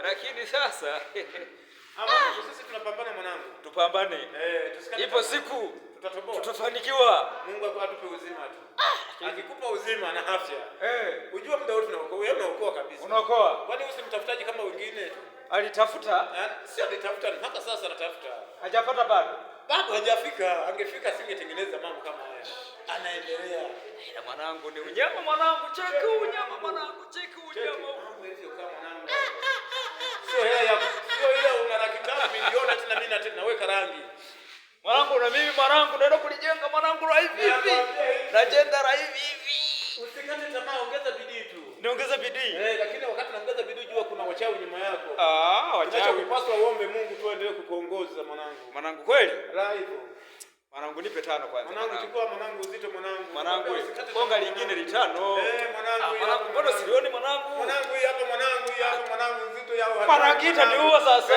Lakini sasa sisi tunapambana mwanangu. Tupambane. Ipo siku tutafanikiwa. Mungu atupe uzima tu. Akikupa uzima na afya. Unajua muda wote unaokoa kabisa. Unaokoa. Kwani usimtafutaji kama wengine tu? Alitafuta? Sio alitafuta, mpaka sasa anatafuta. Hajapata bado. Bado hajafika. Angefika singetengeneza mambo kama haya. Anaendelea. Ila mwanangu ni unyama mwanangu, cheki unyama mwanangu, cheki unyama. Mambo hivyo kama mwanangu. Sio ile una laki tano milioni tena mimi naweka rangi. Mwanangu na mimi mwanangu naenda kulijenga mwanangu la hivi hivi. Najenga la hivi hivi. Usikate tamaa, ongeza bidii tu. Niongeza bidii. Lakini wakati unaongeza bidii jua kuna wachawi nyuma yako. Wachawi. Unachopaswa uombe Mungu tu aendelee kukuongoza mwanangu. Mwanangu kweli? La hivyo. Mwanangu nipe 5 kwanza. Mwanangu chukua mwanangu uzito mwanangu. Mwanangu bonga lingine li 5. Mwanangu. Mwanangu mbona sioni mwanangu? Mwanangu hii hapa mwanangu, hii hapa mwanangu uzito yao. Mwanangu itaniua sasa.